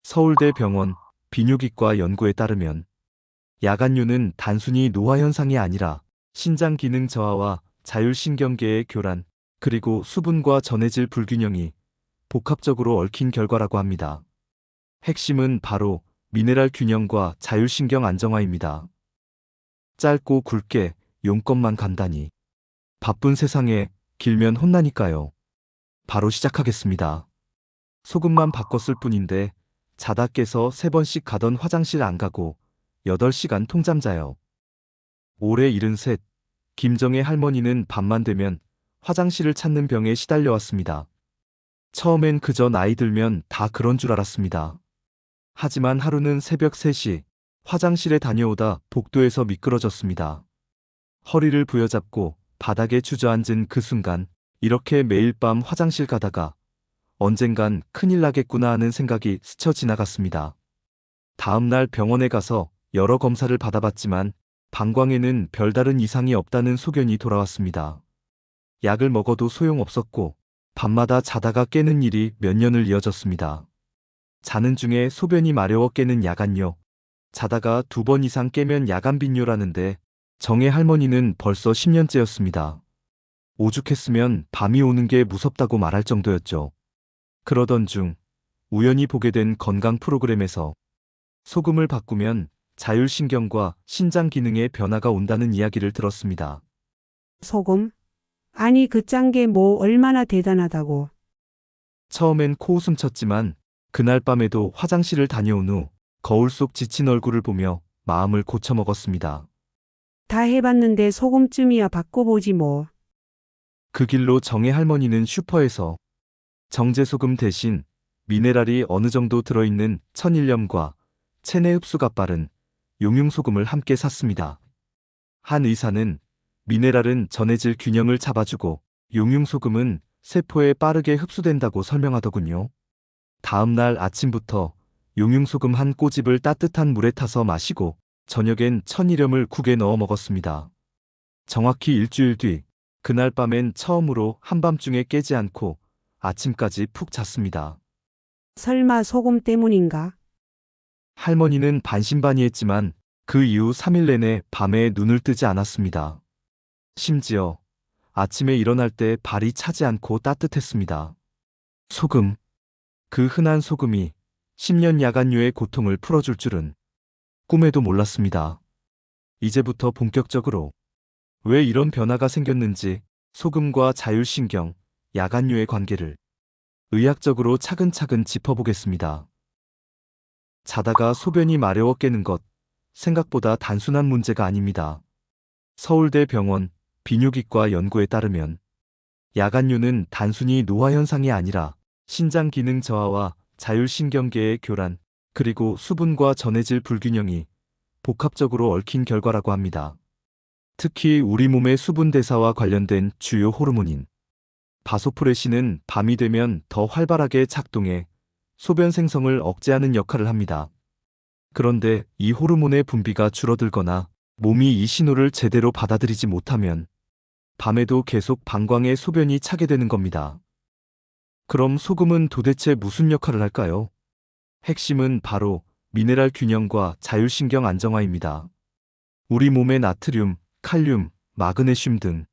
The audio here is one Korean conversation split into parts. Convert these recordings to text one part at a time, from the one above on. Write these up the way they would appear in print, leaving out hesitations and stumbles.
서울대병원 비뇨기과 연구에 따르면 야간류는 단순히 노화 현상이 아니라 신장 기능 저하와 자율신경계의 교란, 그리고 수분과 전해질 불균형이 복합적으로 얽힌 결과라고 합니다. 핵심은 바로 미네랄 균형과 자율신경 안정화입니다. 짧고 굵게 용건만 간단히. 바쁜 세상에 길면 혼나니까요. 바로 시작하겠습니다. 소금만 바꿨을 뿐인데 자다 깨서 3번씩 가던 화장실 안 가고 8시간 통잠 자요. 올해 73, 김정의 할머니는 밤만 되면 화장실을 찾는 병에 시달려 왔습니다. 처음엔 그저 나이 들면 다 그런 줄 알았습니다. 하지만 하루는 새벽 3시 화장실에 다녀오다 복도에서 미끄러졌습니다. 허리를 부여잡고 바닥에 주저앉은 그 순간, 이렇게 매일 밤 화장실 가다가 언젠간 큰일 나겠구나 하는 생각이 스쳐 지나갔습니다. 다음 날 병원에 가서 여러 검사를 받아봤지만 방광에는 별다른 이상이 없다는 소견이 돌아왔습니다. 약을 먹어도 소용없었고 밤마다 자다가 깨는 일이 몇 년을 이어졌습니다. 자는 중에 소변이 마려워 깨는 야간요. 자다가 2번 이상 깨면 야간빈뇨라는데 정혜 할머니는 벌써 10년째였습니다. 오죽했으면 밤이 오는 게 무섭다고 말할 정도였죠. 그러던 중 우연히 보게 된 건강 프로그램에서 소금을 바꾸면 자율신경과 신장 기능에 변화가 온다는 이야기를 들었습니다. 소금? 아니 그 짠 게 뭐 얼마나 대단하다고. 처음엔 코웃음 쳤지만 그날 밤에도 화장실을 다녀온 후 거울 속 지친 얼굴을 보며 마음을 고쳐먹었습니다. 다 해봤는데 소금쯤이야 바꿔보지 뭐. 그 길로 정혜 할머니는 슈퍼에서 정제소금 대신 미네랄이 어느 정도 들어있는 천일염과 체내 흡수가 빠른 용융소금을 함께 샀습니다. 한 의사는 미네랄은 전해질 균형을 잡아주고 용융소금은 세포에 빠르게 흡수된다고 설명하더군요. 다음 날 아침부터 용융소금 한 꼬집을 따뜻한 물에 타서 마시고 저녁엔 천일염을 국에 넣어 먹었습니다. 정확히 일주일 뒤, 그날 밤엔 처음으로 한밤중에 깨지 않고 아침까지 푹 잤습니다. 설마 소금 때문인가? 할머니는 반신반의했지만 그 이후 3일 내내 밤에 눈을 뜨지 않았습니다. 심지어 아침에 일어날 때 발이 차지 않고 따뜻했습니다. 소금. 그 흔한 소금이 10년 야간류의 고통을 풀어줄 줄은 꿈에도 몰랐습니다. 이제부터 본격적으로 왜 이런 변화가 생겼는지 소금과 자율신경, 야간류의 관계를 의학적으로 차근차근 짚어보겠습니다. 자다가 소변이 마려워 깨는 것, 생각보다 단순한 문제가 아닙니다. 서울대병원 비뇨기과 연구에 따르면 야간류는 단순히 노화 현상이 아니라 신장 기능 저하와 자율신경계의 교란, 그리고 수분과 전해질 불균형이 복합적으로 얽힌 결과라고 합니다. 특히 우리 몸의 수분 대사와 관련된 주요 호르몬인 바소프레신은 밤이 되면 더 활발하게 작동해 소변 생성을 억제하는 역할을 합니다. 그런데 이 호르몬의 분비가 줄어들거나 몸이 이 신호를 제대로 받아들이지 못하면 밤에도 계속 방광에 소변이 차게 되는 겁니다. 그럼 소금은 도대체 무슨 역할을 할까요? 핵심은 바로 미네랄 균형과 자율신경 안정화입니다. 우리 몸의 나트륨, 칼륨, 마그네슘 등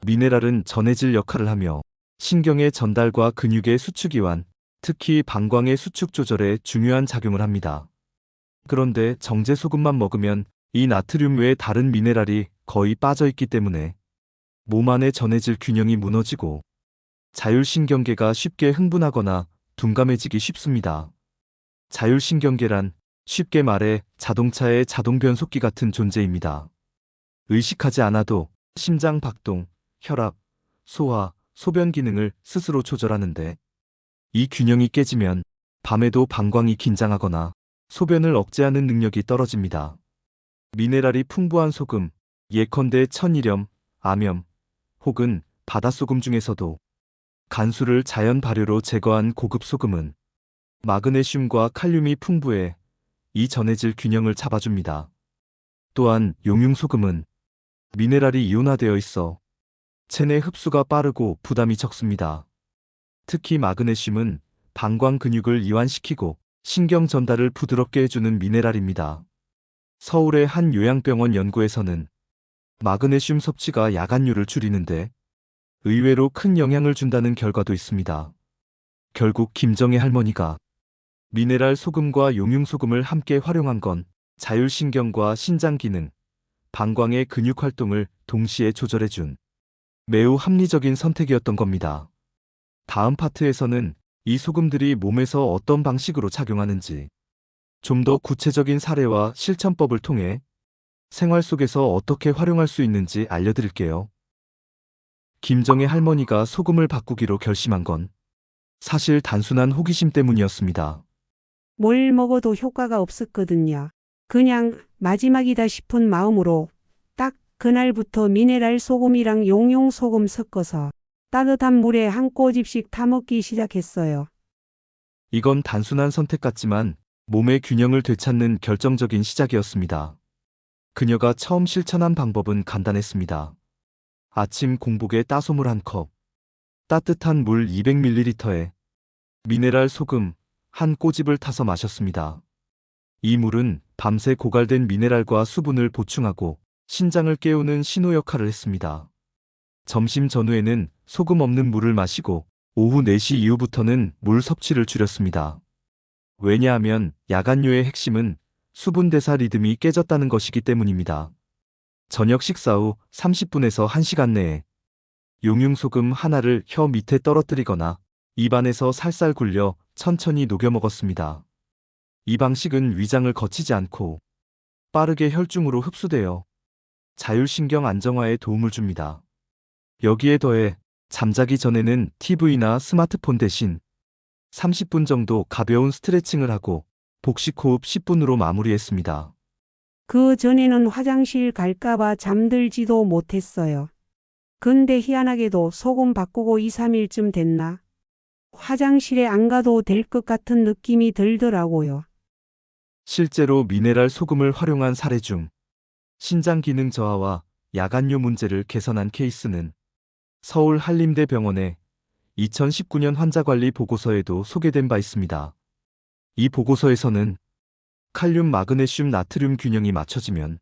미네랄은 전해질 역할을 하며 신경의 전달과 근육의 수축이완, 특히 방광의 수축 조절에 중요한 작용을 합니다. 그런데 정제소금만 먹으면 이 나트륨 외에 다른 미네랄이 거의 빠져 있기 때문에 몸 안의 전해질 균형이 무너지고 자율신경계가 쉽게 흥분하거나 둔감해지기 쉽습니다. 자율신경계란 쉽게 말해 자동차의 자동 변속기 같은 존재입니다. 의식하지 않아도 심장 박동, 혈압, 소화, 소변 기능을 스스로 조절하는데 이 균형이 깨지면 밤에도 방광이 긴장하거나 소변을 억제하는 능력이 떨어집니다. 미네랄이 풍부한 소금, 예컨대 천일염, 암염, 혹은 바닷소금 중에서도 간수를 자연 발효로 제거한 고급 소금은 마그네슘과 칼륨이 풍부해 이 전해질 균형을 잡아줍니다. 또한 용융소금은 미네랄이 이온화되어 있어 체내 흡수가 빠르고 부담이 적습니다. 특히 마그네슘은 방광 근육을 이완시키고 신경 전달을 부드럽게 해주는 미네랄입니다. 서울의 한 요양병원 연구에서는 마그네슘 섭취가 야간류를 줄이는데 의외로 큰 영향을 준다는 결과도 있습니다. 결국 김정혜 할머니가 미네랄 소금과 용융소금을 함께 활용한 건 자율신경과 신장 기능, 방광의 근육 활동을 동시에 조절해준 매우 합리적인 선택이었던 겁니다. 다음 파트에서는 이 소금들이 몸에서 어떤 방식으로 작용하는지 좀 더 구체적인 사례와 실천법을 통해 생활 속에서 어떻게 활용할 수 있는지 알려드릴게요. 김정혜 할머니가 소금을 바꾸기로 결심한 건 사실 단순한 호기심 때문이었습니다. 뭘 먹어도 효과가 없었거든요. 그냥 마지막이다 싶은 마음으로 딱 그날부터 미네랄 소금이랑 용융 소금 섞어서 따뜻한 물에 한 꼬집씩 타먹기 시작했어요. 이건 단순한 선택 같지만 몸의 균형을 되찾는 결정적인 시작이었습니다. 그녀가 처음 실천한 방법은 간단했습니다. 아침 공복에 따소물 1컵, 따뜻한 물 200ml에 미네랄 소금 한 꼬집을 타서 마셨습니다. 이 물은 밤새 고갈된 미네랄과 수분을 보충하고 신장을 깨우는 신호 역할을 했습니다. 점심 전후에는 소금 없는 물을 마시고 오후 4시 이후부터는 물 섭취를 줄였습니다. 왜냐하면 야간류의 핵심은 수분 대사 리듬이 깨졌다는 것이기 때문입니다. 저녁 식사 후 30분에서 1시간 내에 용융소금 하나를 혀 밑에 떨어뜨리거나 입안에서 살살 굴려 천천히 녹여 먹었습니다. 이 방식은 위장을 거치지 않고 빠르게 혈중으로 흡수되어 자율신경 안정화에 도움을 줍니다. 여기에 더해 잠자기 전에는 TV나 스마트폰 대신 30분 정도 가벼운 스트레칭을 하고 복식호흡 10분으로 마무리했습니다. 그 전에는 화장실 갈까봐 잠들지도 못했어요. 근데 희한하게도 소금 바꾸고 2, 3일쯤 됐나? 화장실에 안 가도 될 것 같은 느낌이 들더라고요. 실제로 미네랄 소금을 활용한 사례 중 신장 기능 저하와 야간류 문제를 개선한 케이스는 서울 한림대병원의 2019년 환자관리 보고서에도 소개된 바 있습니다. 이 보고서에서는 칼륨, 마그네슘, 나트륨 균형이 맞춰지면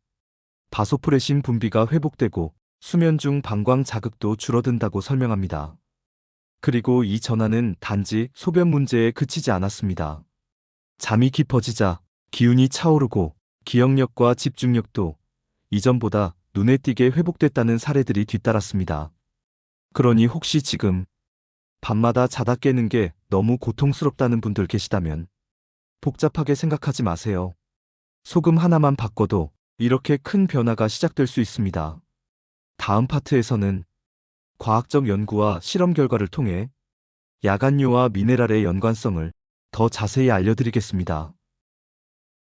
바소프레신 분비가 회복되고 수면 중 방광 자극도 줄어든다고 설명합니다. 그리고 이 전환은 단지 소변 문제에 그치지 않았습니다. 잠이 깊어지자 기운이 차오르고 기억력과 집중력도 이전보다 눈에 띄게 회복됐다는 사례들이 뒤따랐습니다. 그러니 혹시 지금 밤마다 자다 깨는 게 너무 고통스럽다는 분들 계시다면 복잡하게 생각하지 마세요. 소금 하나만 바꿔도 이렇게 큰 변화가 시작될 수 있습니다. 다음 파트에서는 과학적 연구와 실험 결과를 통해 야간류와 미네랄의 연관성을 더 자세히 알려드리겠습니다.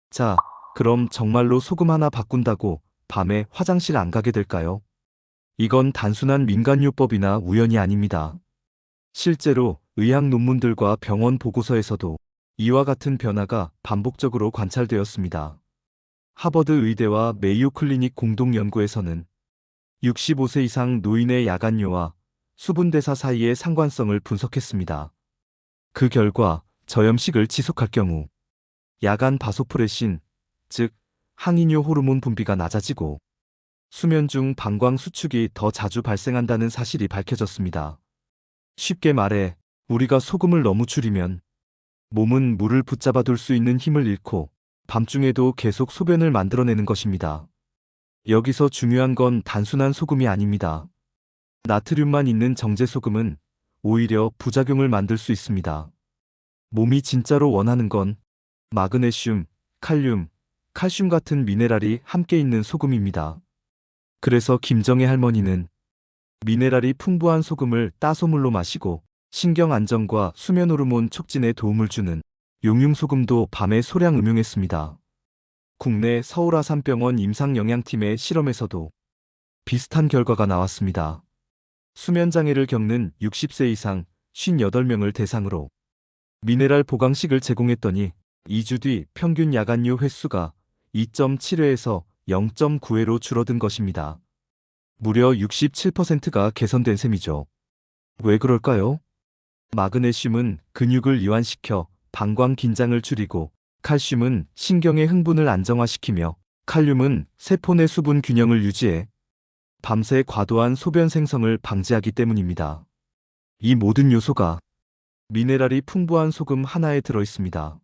자, 그럼 정말로 소금 하나 바꾼다고 밤에 화장실 안 가게 될까요? 이건 단순한 민간요법이나 우연이 아닙니다. 실제로 의학 논문들과 병원 보고서에서도 이와 같은 변화가 반복적으로 관찰되었습니다. 하버드 의대와 메이오 클리닉 공동 연구에서는 65세 이상 노인의 야간류와 수분대사 사이의 상관성을 분석했습니다. 그 결과 저염식을 지속할 경우 야간 바소프레신, 즉 항이뇨 호르몬 분비가 낮아지고 수면 중 방광 수축이 더 자주 발생한다는 사실이 밝혀졌습니다. 쉽게 말해 우리가 소금을 너무 줄이면 몸은 물을 붙잡아둘 수 있는 힘을 잃고 밤중에도 계속 소변을 만들어내는 것입니다. 여기서 중요한 건 단순한 소금이 아닙니다. 나트륨만 있는 정제소금은 오히려 부작용을 만들 수 있습니다. 몸이 진짜로 원하는 건 마그네슘, 칼륨, 칼슘 같은 미네랄이 함께 있는 소금입니다. 그래서 김정혜 할머니는 미네랄이 풍부한 소금을 따소물로 마시고 신경 안정과 수면 호르몬 촉진에 도움을 주는 용융소금도 밤에 소량 음용했습니다. 국내 서울아산병원 임상영양팀의 실험에서도 비슷한 결과가 나왔습니다. 수면장애를 겪는 60세 이상 58명을 대상으로 미네랄 보강식을 제공했더니 2주 뒤 평균 야간류 횟수가 2.7회에서 0.9회로 줄어든 것입니다. 무려 67%가 개선된 셈이죠. 왜 그럴까요? 마그네슘은 근육을 이완시켜 방광 긴장을 줄이고, 칼슘은 신경의 흥분을 안정화시키며, 칼륨은 세포 내 수분 균형을 유지해 밤새 과도한 소변 생성을 방지하기 때문입니다. 이 모든 요소가 미네랄이 풍부한 소금 하나에 들어 있습니다.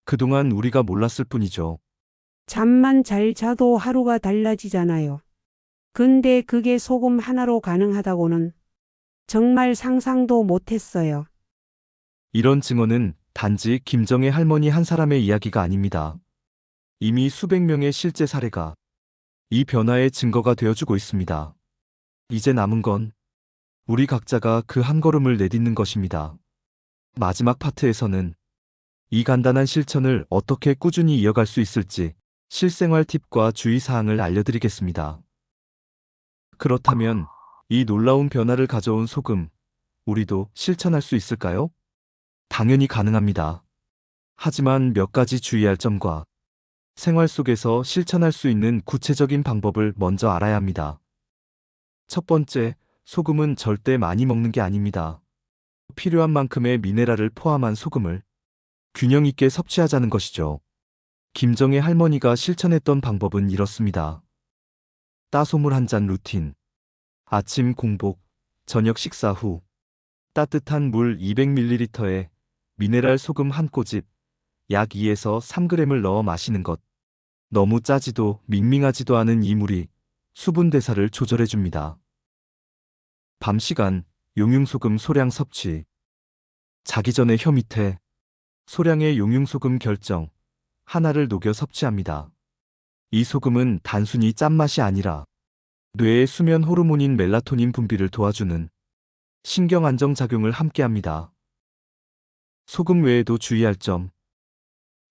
그동안 우리가 몰랐을 뿐이죠. 잠만 잘 자도 하루가 달라지잖아요. 근데 그게 소금 하나로 가능하다고는 정말 상상도 못했어요. 이런 증언은 단지 김정의 할머니 한 사람의 이야기가 아닙니다. 이미 수백 명의 실제 사례가 이 변화의 증거가 되어주고 있습니다. 이제 남은 건 우리 각자가 그 한 걸음을 내딛는 것입니다. 마지막 파트에서는 이 간단한 실천을 어떻게 꾸준히 이어갈 수 있을지 실생활 팁과 주의사항을 알려드리겠습니다. 그렇다면 이 놀라운 변화를 가져온 소금, 우리도 실천할 수 있을까요? 당연히 가능합니다. 하지만 몇 가지 주의할 점과 생활 속에서 실천할 수 있는 구체적인 방법을 먼저 알아야 합니다. 첫 번째, 소금은 절대 많이 먹는 게 아닙니다. 필요한 만큼의 미네랄을 포함한 소금을 균형 있게 섭취하자는 것이죠. 김정의 할머니가 실천했던 방법은 이렇습니다. 따소물 한 잔 루틴. 아침 공복, 저녁 식사 후 따뜻한 물 200ml에 미네랄 소금 한 꼬집, 약 2에서 3g을 넣어 마시는 것. 너무 짜지도 밍밍하지도 않은 이 물이 수분 대사를 조절해 줍니다. 밤 시간 용융소금 소량 섭취. 자기 전에 혀 밑에 소량의 용융소금 결정 하나를 녹여 섭취합니다. 이 소금은 단순히 짠맛이 아니라 뇌의 수면 호르몬인 멜라토닌 분비를 도와주는 신경 안정 작용을 함께합니다. 소금 외에도 주의할 점.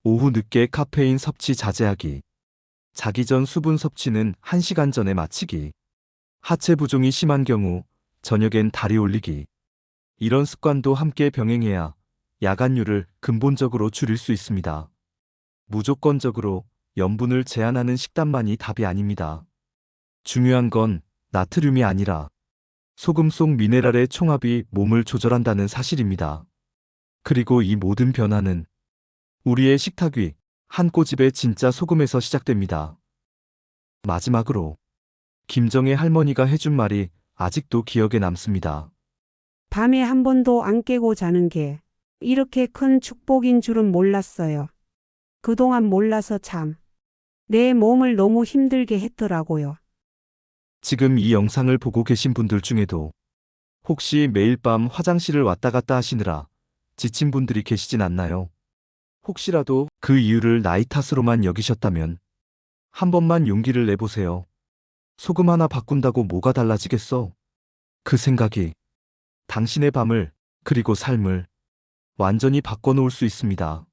오후 늦게 카페인 섭취 자제하기. 자기 전 수분 섭취는 1시간 전에 마치기. 하체 부종이 심한 경우 저녁엔 다리 올리기. 이런 습관도 함께 병행해야 야간류를 근본적으로 줄일 수 있습니다. 무조건적으로 염분을 제한하는 식단만이 답이 아닙니다. 중요한 건 나트륨이 아니라 소금 속 미네랄의 총합이 몸을 조절한다는 사실입니다. 그리고 이 모든 변화는 우리의 식탁 위 한 꼬집의 진짜 소금에서 시작됩니다. 마지막으로 김정의 할머니가 해준 말이 아직도 기억에 남습니다. 밤에 한 번도 안 깨고 자는 게 이렇게 큰 축복인 줄은 몰랐어요. 그동안 몰라서 참 내 몸을 너무 힘들게 했더라고요. 지금 이 영상을 보고 계신 분들 중에도 혹시 매일 밤 화장실을 왔다 갔다 하시느라 지친 분들이 계시진 않나요? 혹시라도 그 이유를 나이 탓으로만 여기셨다면 한 번만 용기를 내보세요. 소금 하나 바꾼다고 뭐가 달라지겠어? 그 생각이 당신의 밤을 그리고 삶을 완전히 바꿔놓을 수 있습니다.